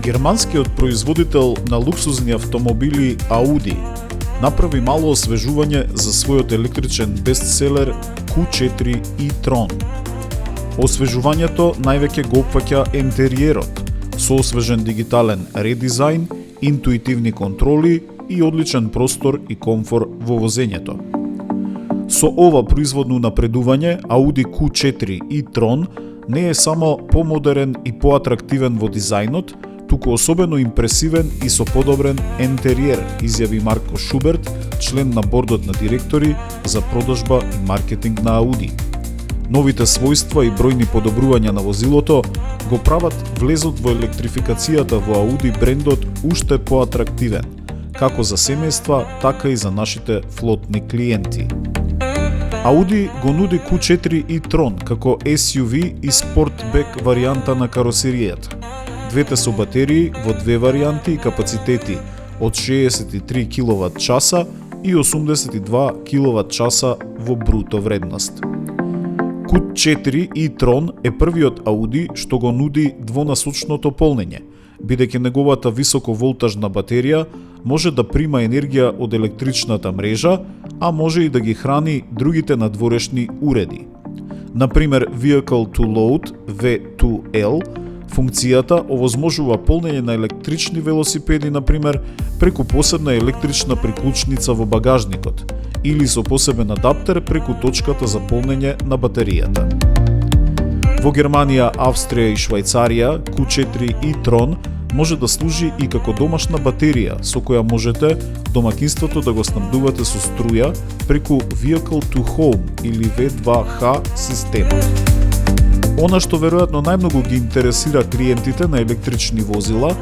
Германскиот производител на луксузни автомобили Audi направи мало освежување за својот електричен бестселер Q4 e-tron. Освежувањето највеќе го опфаќа ентериерот, со освежен дигитален редизајн, интуитивни контроли и одличен простор и комфор во возењето. Со ова производно напредување, Audi Q4 e-tron не е само помодерен и поатрактивен во дизајнот, туку особено импресивен и со подобрен ентериер, изјави Марко Шуберт, член на бордот на директори за продажба и маркетинг на Audi. Новите својства и бројни подобрувања на возилото го прават влезот во електрификацијата во Audi брендот уште поатрактивен, како за семејства, така и за нашите флотни клиенти. Audi го нуди Q4 e-tron како SUV и спортбек варијанта на каросеријата. Двете со батерии во две варијанти и капацитети од 63 kWh и 82 kWh во бруто вредност. Q4 e-tron е првиот Audi што го нуди двонасочното полнење, бидејќи неговата високоволтажна батерија може да прима енергија од електричната мрежа, а може и да ги храни другите надворешни уреди. Например, Vehicle to Load V2L функцијата овозможува полнење на електрични велосипеди, например, преку посебна електрична приклучница во багажникот или со посебен адаптер преку точката за полнење на батеријата. Во Германија, Австрија и Швајцарија, Q4 e-tron може да служи и како домашна батерија со која можете домакинството да го снабдувате со струја преку Vehicle to Home или V2H системот. Она што веројатно најмногу ги интересира клиентите на електрични возила,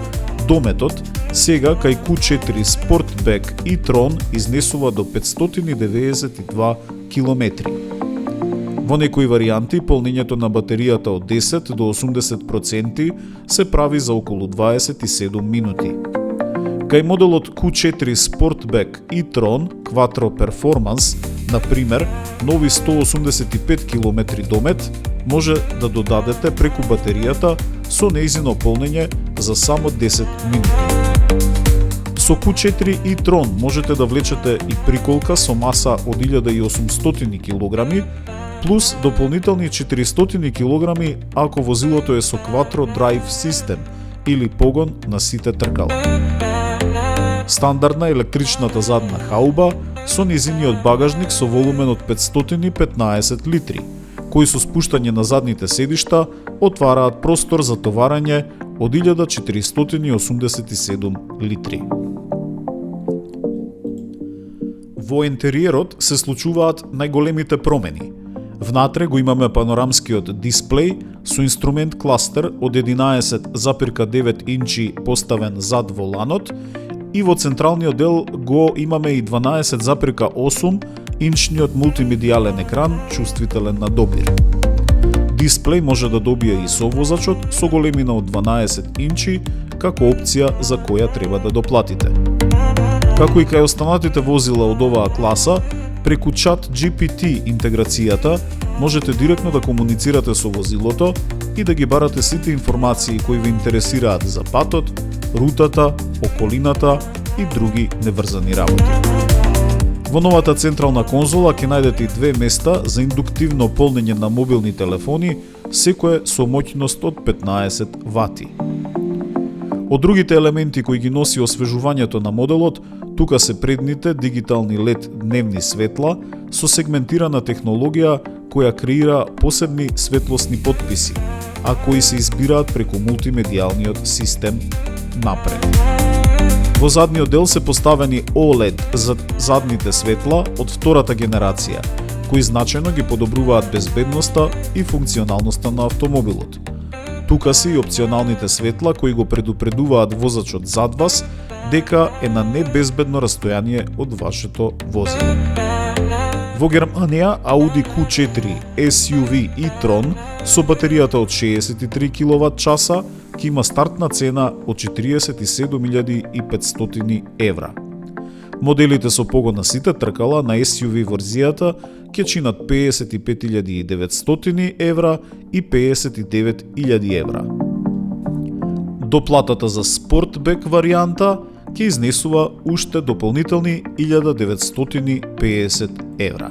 дометот, сега кај Q4 Sportback e-tron изнесува до 592 км. Во некои варијанти, полнењето на батеријата од 10 до 80% се прави за околу 27 минути. Кај моделот Q4 Sportback e-tron Quattro Performance, например, нови 185 км домет, може да додадете преку батеријата со нејзино полнење за само 10 минути. Со Q4 e-tron можете да влечете и приколка со маса од 1800 кг, плюс дополнителни 400 кг ако возилото е со Quattro Drive систем или погон на сите тркала. Стандардна електричната задна хауба со нејзиниот багажник со волумен од 515 литри, кои со спуштање на задните седишта отвараат простор за товарење од 1487 литри. Во ентериерот се случуваат најголемите промени. Внатре го имаме панорамскиот дисплеј со инструмент кластер од 11,9 инчи поставен зад воланот и во централниот дел го имаме и 12,8 инчниот мултимедијален екран чувствителен на допир. Дисплеј може да добие и совозачот со големина од 12 инчи како опција за која треба да доплатите. Како и кај останатите возила од оваа класа, преку чат GPT интеграцијата можете директно да комуницирате со возилото и да ги барате сите информации кои ви интересираат за патот, рутата, околината и други неврзани работи. Во новата централна конзола ќе најдете и две места за индуктивно полнење на мобилни телефони, секое со моќност од 15 вати. Од другите елементи кои ги носи освежувањето на моделот, тука се предните дигитални LED дневни светла со сегментирана технологија која креира посебни светлосни подписи, а кои се избираат преку мултимедијалниот систем напред. Во задниот дел се поставени OLED за задните светла од втората генерација, кои значајно ги подобруваат безбедноста и функционалноста на автомобилот. Тука се и опционалните светла кои го предупредуваат возачот зад вас дека е на небезбедно растојание од вашето возило. Во Германија, Audi Q4 SUV e-tron со батеријата од 63 kWh ќе има стартна цена од 47.500 евра. Моделите со погон на сите тркала на SUV верзијата ќе чинат 55.900 евра и 59.000 евра. Доплатата за спортбек варијанта ќе изнесува уште дополнителни 1950 евра.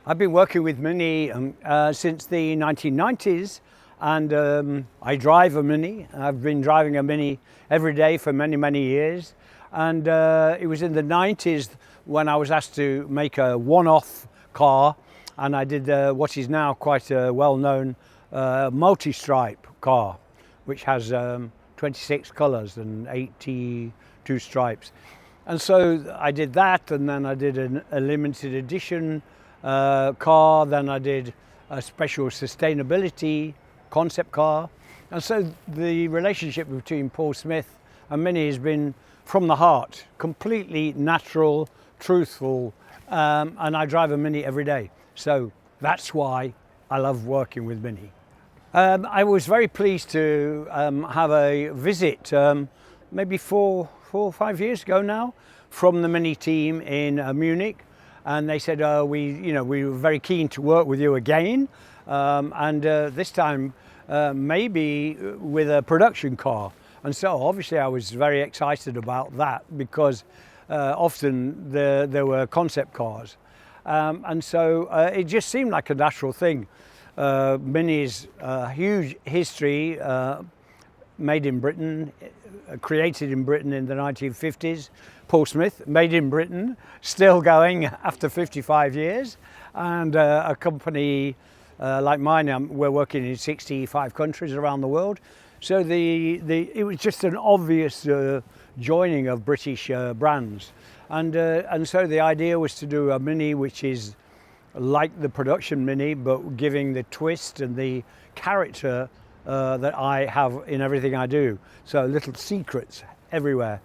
I've been working with Mini since the 1990s, and I drive a Mini. I've been driving a Mini every day for many, many years. And it was in the 90s when I was asked to make a one-off car, and I did what is now quite a well-known multi-stripe car, which has 26 colours and 82 stripes. And so I did that, and then I did a limited edition car, then I did a special sustainability concept car. And so the relationship between Paul Smith and Mini has been from the heart, completely natural, truthful, and I drive a Mini every day. So that's why I love working with Mini. I was very pleased to have a visit maybe four or 5 years ago now from the Mini team in Munich. And they said, we were very keen to work with you again, and this time maybe with a production car. And so obviously I was very excited about that, because often there were concept cars. And so it just seemed like a natural thing. Mini's huge history, made in Britain, created in Britain in the 1950s. Paul Smith, made in Britain, still going after 55 years. And a company like mine, we're working in 65 countries around the world. So it was just an obvious joining of British brands. And so the idea was to do a Mini which is like the production Mini, but giving the twist and the character that I have in everything I do. So little secrets everywhere.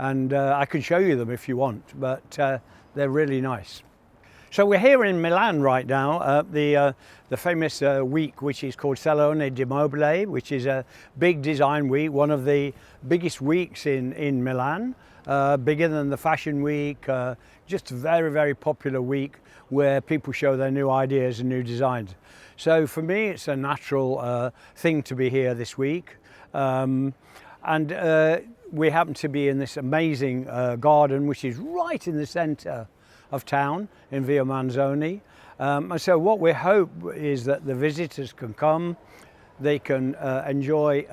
And I can show you them if you want, but they're really nice. So we're here in Milan right now, the famous week which is called Salone di Mobile, which is a big design week, one of the biggest weeks in Milan, bigger than the Fashion Week, just a very, very popular week where people show their new ideas and new designs. So for me, it's a natural thing to be here this week. We happen to be in this amazing garden, which is right in the centre of town in Via Manzoni. And so what we hope is that the visitors can come, they can enjoy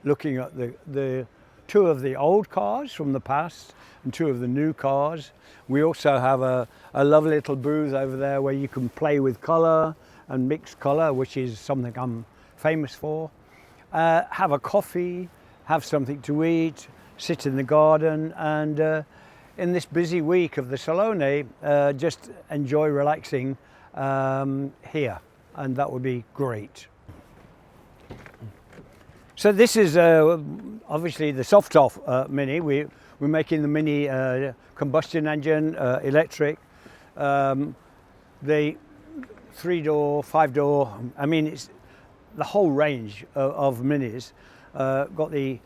looking at the two of the old cars from the past and two of the new cars. We also have a lovely little booth over there where you can play with colour and mix colour, which is something I'm famous for. Have a coffee, have something to eat, sit in the garden, and in this busy week of the Salone, just enjoy relaxing here, and that would be great. So this is obviously the soft top Mini. We're making the Mini combustion engine, electric. The 3-door, 5-door, I mean, the whole range of Minis. Got the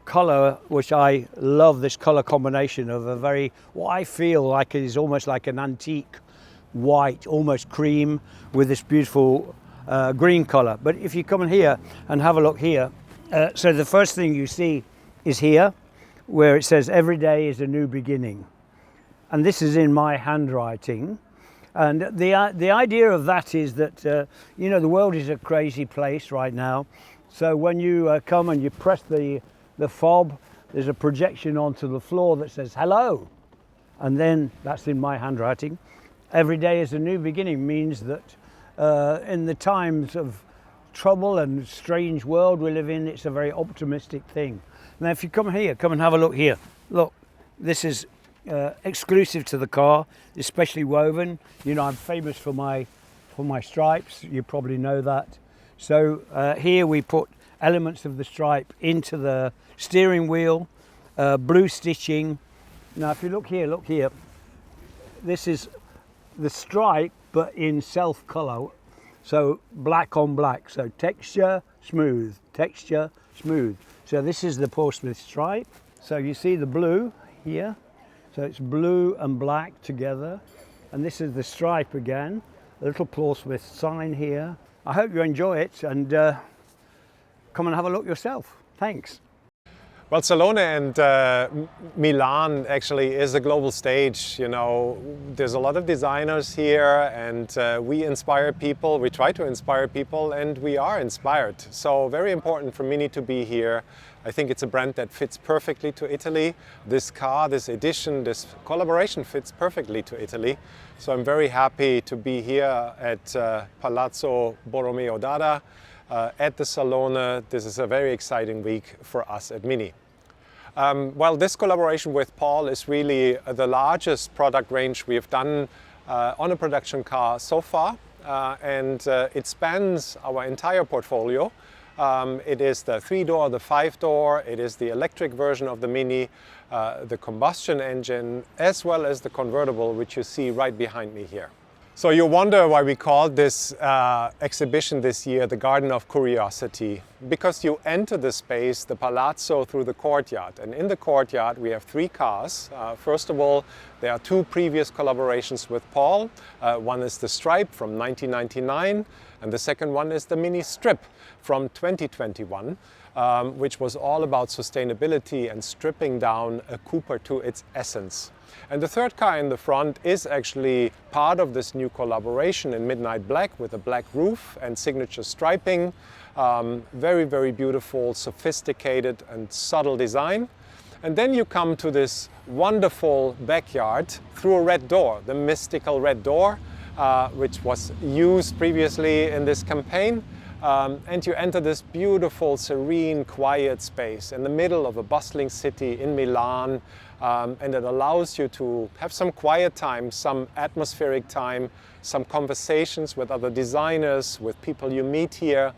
colour, which I love, this colour combination of a very, what I feel like is almost like an antique white, almost cream, with this beautiful green colour. But if you come in here and have a look here, so the first thing you see is here, where it says every day is a new beginning. And this is in my handwriting. And the idea of that is that, you know, the world is a crazy place right now. So when you come and you press the fob, there's a projection onto the floor that says hello. And then that's in my handwriting. Every day is a new beginning means that in the times of trouble and strange world we live in, it's a very optimistic thing. Now if you come here, come and have a look here. Look, this is exclusive to the car, especially woven. You know, I'm famous for my stripes, you probably know that. So here we put elements of the stripe into the steering wheel, blue stitching. Now if you look here, this is the stripe but in self colour, so black on black, so texture, smooth, texture, smooth. So this is the Paul Smith stripe. So you see the blue here, so it's blue and black together, and this is the stripe again, a little Paul Smith sign here. I hope you enjoy it, and come and have a look yourself. Thanks. Well, Salone and Milan actually is a global stage. You know, there's a lot of designers here, and we inspire people, we try to inspire people, and we are inspired. So very important for Mini to be here. I think it's a brand that fits perfectly to Italy. This car, this edition, this collaboration fits perfectly to Italy. So I'm very happy to be here at Palazzo Borromeo d'Adda. At the Salone. This is a very exciting week for us at Mini. Well, this collaboration with Paul is really the largest product range we have done on a production car so far, and it spans our entire portfolio. It is the 3-door, the 5-door, it is the electric version of the Mini, the combustion engine, as well as the convertible, which you see right behind me here. So you wonder why we called this exhibition this year the Garden of Curiosity, because you enter the space, the Palazzo, through the courtyard. And in the courtyard we have 3 cars. First of all, there are 2 previous collaborations with Paul. One is the Stripe from 1999, and the second one is the Mini Strip from 2021, which was all about sustainability and stripping down a Cooper to its essence. And the third car in the front is actually part of this new collaboration in midnight black with a black roof and signature striping. Very, very beautiful, sophisticated and subtle design. And then you come to this wonderful backyard through a red door, the mystical red door, which was used previously in this campaign. And you enter this beautiful, serene, quiet space in the middle of a bustling city in Milan, and it allows you to have some quiet time, some atmospheric time, some conversations with other designers, with people you meet here.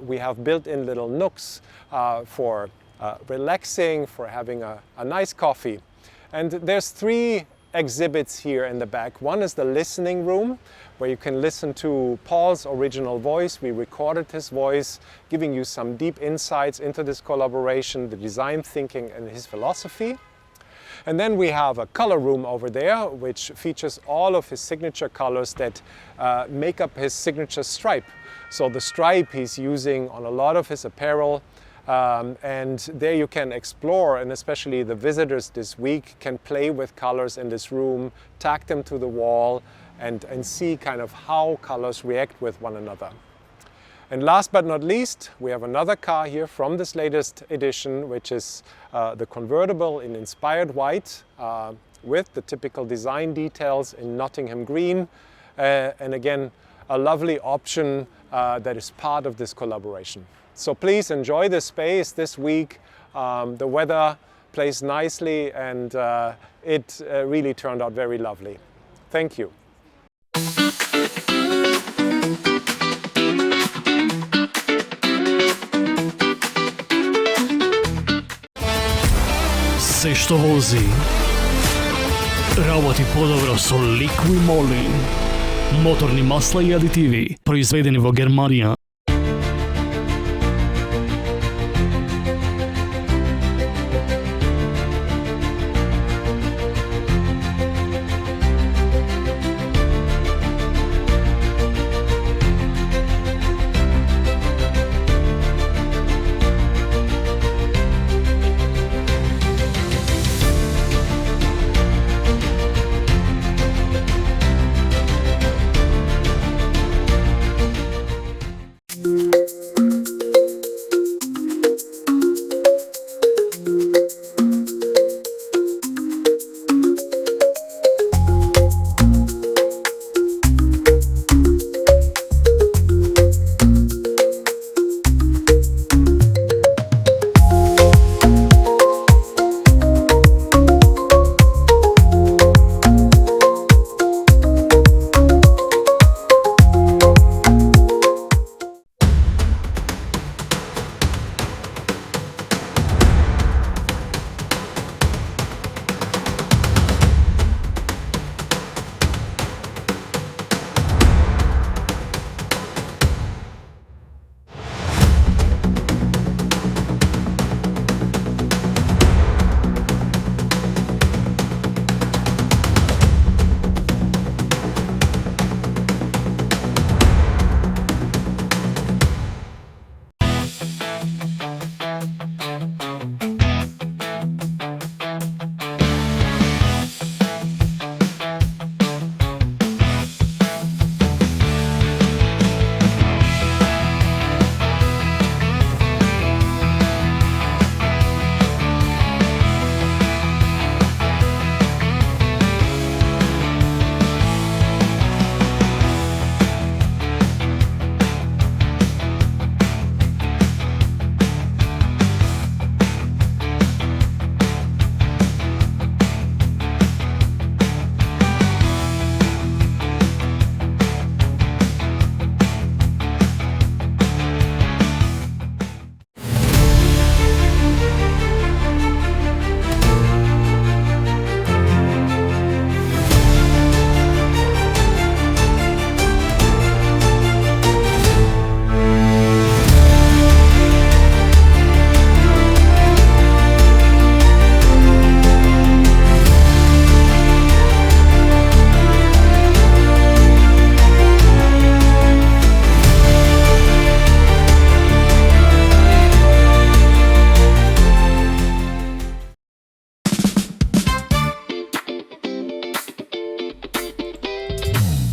We have built-in little nooks for relaxing, for having a nice coffee. And there's 3 exhibits here in the back. One is the listening room, where you can listen to Paul's original voice. We recorded his voice, giving you some deep insights into this collaboration, the design thinking and his philosophy. And then we have a color room over there, which features all of his signature colors that make up his signature stripe. So the stripe he's using on a lot of his apparel. And there you can explore, and especially the visitors this week can play with colors in this room, tag them to the wall, and see kind of how colors react with one another. And last but not least, we have another car here from this latest edition, which is the convertible in inspired white with the typical design details in Nottingham green. And again, a lovely option that is part of this collaboration. So please enjoy this space this week. The weather plays nicely, and it really turned out very lovely. Thank you. Sve što vozi работи подобро со Liqui Moly. Моторни масла и адитиви произведени во Германија.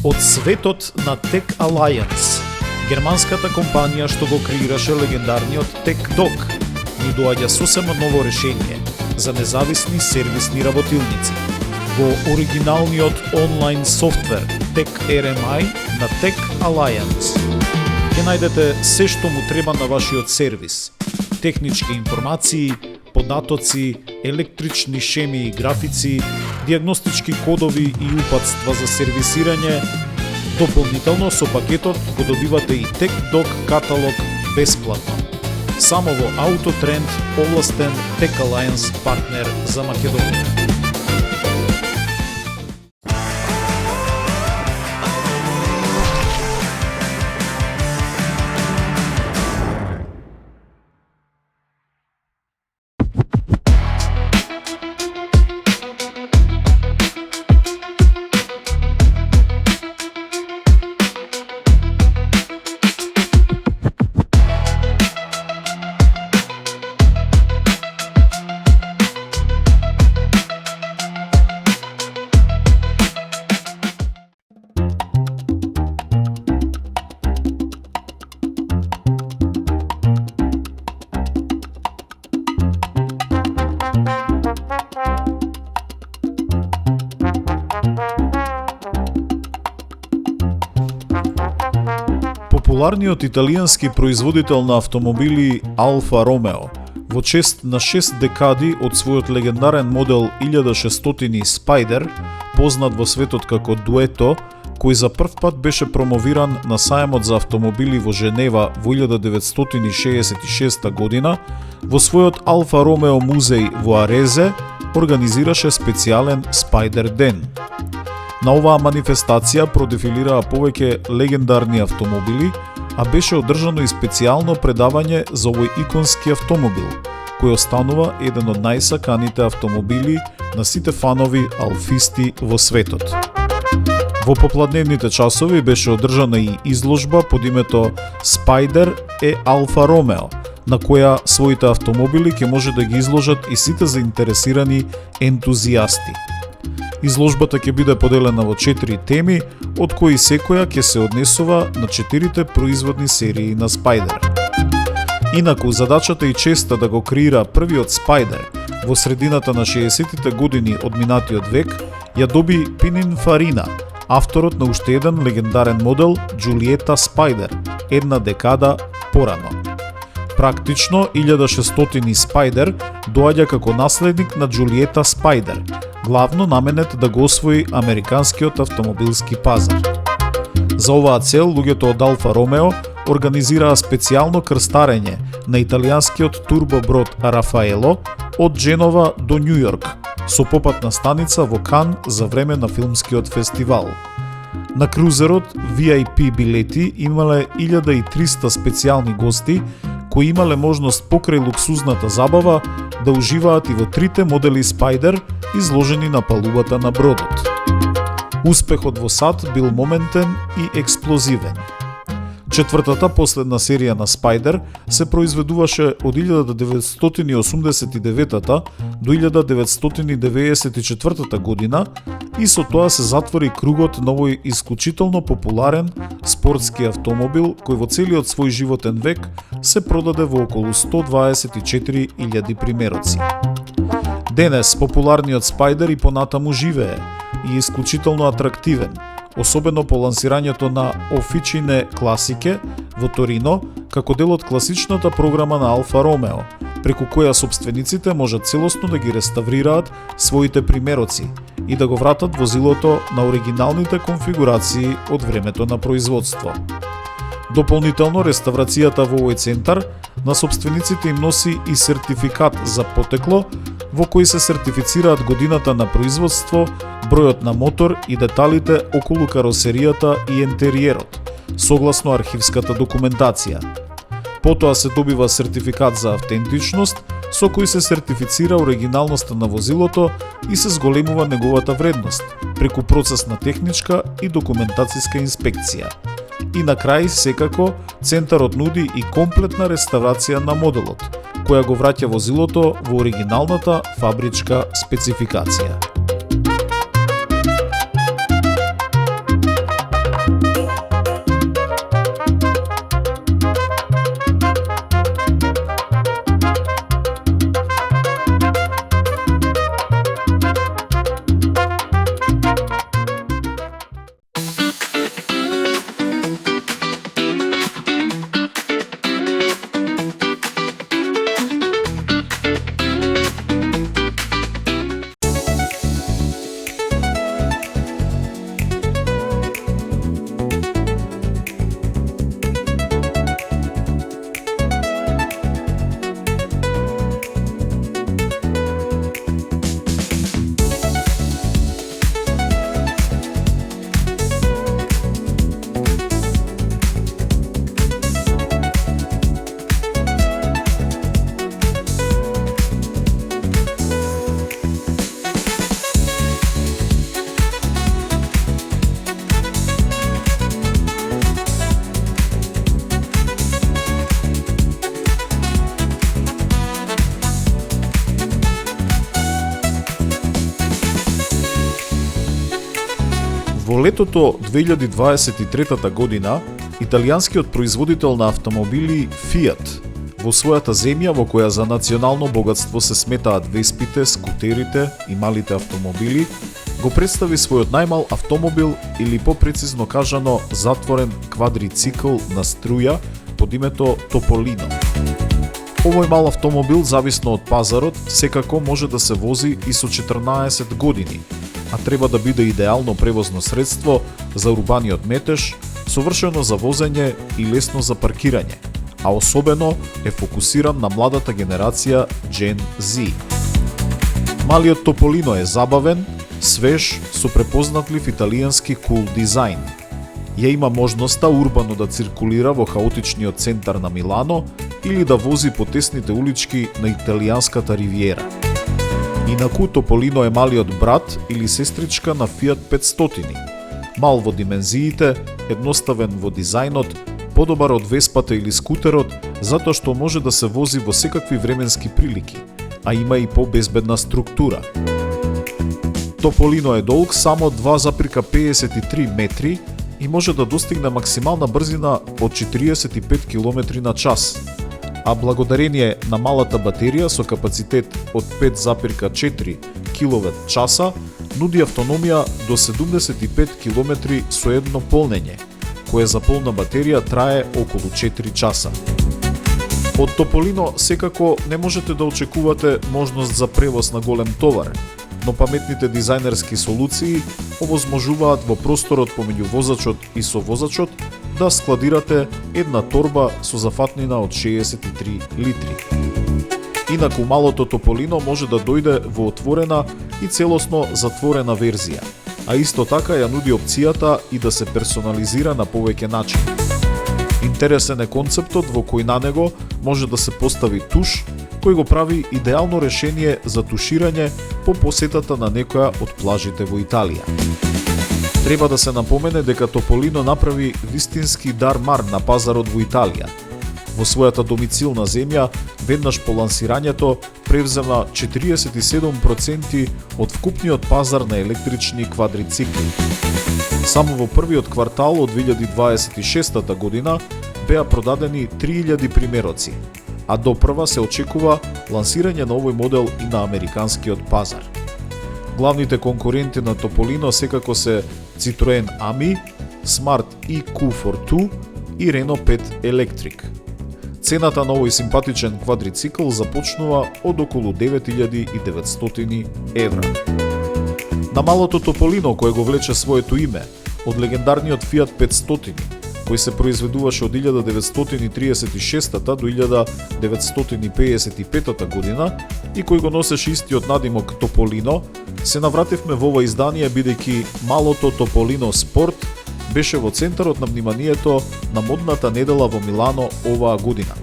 Од светот на Tech Alliance, германската компанија што го креираше легендарниот TechDoc, ни доаѓа сосема ново решение за независни сервисни работилници. Во оригиналниот онлайн софтвер TechRMI на Tech Alliance ќе најдете се што му треба на вашиот сервис: технички информации, податоци, електрични шеми и графици, диагностички кодови и упатства за сервисирање. Дополнително со пакетот го добивате и TechDoc каталог бесплатно. Само во Autotrend, овластен Tech Alliance партнер за Македонија. Популарниот италијански производител на автомобили Алфа Ромео во чест на 6 декади од својот легендарен модел 1600 Spider, познат во светот како Duetto, кој за прв пат беше промовиран на сајмот за автомобили во Женева во 1966 година, во својот Алфа Ромео музеј во Арезе организираше специјален Spider ден. На оваа манифестација продефилираа повеќе легендарни автомобили, а беше одржано и специјално предавање за овој иконски автомобил, кој останува еден од најсаканите автомобили на сите фанови алфисти во светот. Во попладневните часови беше одржана и изложба под името Spider е Алфа Ромео, на која своите автомобили ќе може да ги изложат и сите заинтересирани ентузијасти. Изложбата ќе биде поделена во 4 теми, од кои секоја ќе се однесува на 4 производни серии на Spider. Инаку, задачата и честа да го креира првиот Spider во средината на 60-тите години од минатиот век ја доби Pininfarina, авторот на уште еден легендарен модел Giulietta Spider, една декада порано. Практично, 1600 Spider доаѓа како наследник на Giulietta Spider, главно наменет да го освои американскиот автомобилски пазар. За оваа цел, луѓето од Алфа Ромео организираа специјално крстарење на италијанскиот турбоброд Рафаело од Дженова до Њу Јорк, со попатна станица во Кан за време на филмскиот фестивал. На крузерот VIP билети имале 1300 специјални гости кои имале можност покрај луксузната забава да уживаат и во 3 модели Spider изложени на палубата на бродот. Успехот во САД бил моментен и експлозивен. Четвртата последна серија на Spider се произведуваше од 1989 до 1994 година и со тоа се затвори кругот на овој исклучително популарен спортски автомобил кој во целиот свој животен век се продаде во околу 124.000 примероци. Денес популарниот Spider и понатаму живее и е исклучително атрактивен, особено по лансирањето на Officine Classiche во Торино, како дел од класичната програма на Алфа Ромео, преку која собствениците можат целосно да ги реставрираат своите примероци и да го вратат возилото на оригиналните конфигурации од времето на производство. Дополнително, реставрацијата во овој центар на собствениците им носи и сертификат за потекло, во кој се сертифицираат годината на производство, бројот на мотор и деталите околу каросеријата и ентериерот, согласно архивската документација. Потоа се добива сертификат за автентичност, со кој се сертифицира оригиналноста на возилото и се зголемува неговата вредност, преку процес на техничка и документацијска инспекција. И на крај, секако, центарот нуди и комплетна реставрација на моделот, која го враќа возилото во оригиналната фабричка спецификација. Во летото 2023 година, италијанскиот производител на автомобили Fiat во својата земја, во која за национално богатство се сметаат веспите, скутерите и малите автомобили, го представи својот најмал автомобил или попрецизно кажано затворен квадрицикл на струја под името Тополино. Овој мал автомобил, зависно од пазарот, секако може да се вози и со 14 години, а треба да биде идеално превозно средство за урбаниот метеж, совршено за возење и лесно за паркирање, а особено е фокусиран на младата генерација Gen Z. Малиот Тополино е забавен, свеж, со препознатлив италијански кул дизајн. Ја има можноста урбано да циркулира во хаотичниот центар на Милано или да вози по тесните улички на италијанската ривиера. Инаку Тополино е малиот брат или сестричка на Fiat 500, мал во димензиите, едноставен во дизајнот, подобар од веспата или скутерот, затоа што може да се вози во секакви временски прилики, а има и побезбедна структура. Тополино е долг само 2,53 метри и може да достигне максимална брзина од 45 км на час, а благодарение на малата батерија со капацитет од 5,4 кВт, нуди автономија до 75 км со едно полнење, кое за полна батерија трае околу 4 часа. Од Тополино секако не можете да очекувате можност за превоз на голем товар, но паметните дизајнерски солуции овозможуваат во просторот помеѓу возачот и совозачот да складирате една торба со зафатнина од 63 литри. Инаку малото Тополино може да дојде во отворена и целосно затворена верзија, а исто така ја нуди опцијата и да се персонализира на повеќе начини. Интересен е концептот во кој на него може да се постави туш, кој го прави идеално решение за туширање по посетата на некоја од плажите во Италија. Треба да се напомене дека Тополино направи вистински дар-мар на пазарот во Италија. Во својата домицилна земја, веднаш по лансирањето, превзема 47% од вкупниот пазар на електрични квадрицикли. Само во првиот квартал од 2026 година беа продадени 3000 примероци, а допрва се очекува лансирање на овој модел и на американскиот пазар. Главните конкуренти на Тополино секако се Citroen Ami, Smart EQ42 и Renault 5 Electric. Цената на овој симпатичен квадрицикл започнува од околу 9900 евра. На малото Тополино, кое го влече своето име, од легендарниот Fiat 500, кој се произведуваше од 1936 до 1955 година и кој го носеше истиот надимок Тополино, се навративме во ова издание бидејќи малото Тополино Спорт беше во центарот на вниманието на модната недела во Милано оваа година,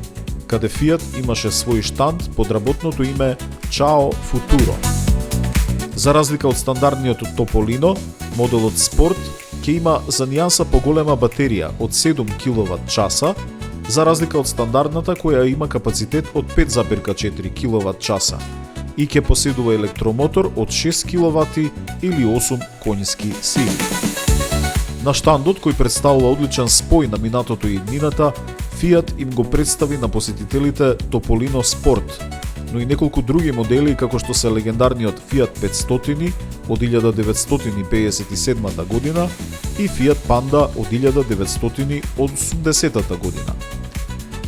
каде Fiat имаше свој штанд под работното име Ciao Futuro. За разлика од стандардниот Тополино, моделот Спорт ќе има за нијанса поголема батерија од 7 кВт, за разлика од стандардната која има капацитет од 5,4 кВт и ќе поседува електромотор од 6 кВт или 8 конјски сили. На штандот, кој представува одличен спој на минатото и иднината, Fiat им го представи на посетителите Тополино Спорт, но и неколку други модели како што се легендарниот Fiat 500 од 1957 година и Fiat Panda од 1980 година.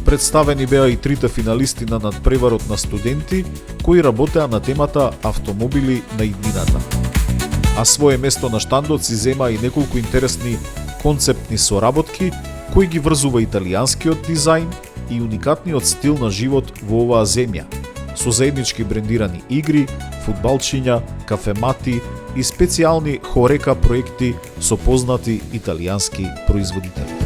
Представени беа и трите финалисти на надпреварот на студенти кои работеа на темата автомобили на иднината. А свое место на штандот си зема и неколку интересни концептни соработки кои ги врзува италијанскиот дизајн и уникатниот стил на живот во оваа земја, со заеднички брендирани игри, фудбалчиња, кафемати и специјални хорека проекти со познати италијански производители.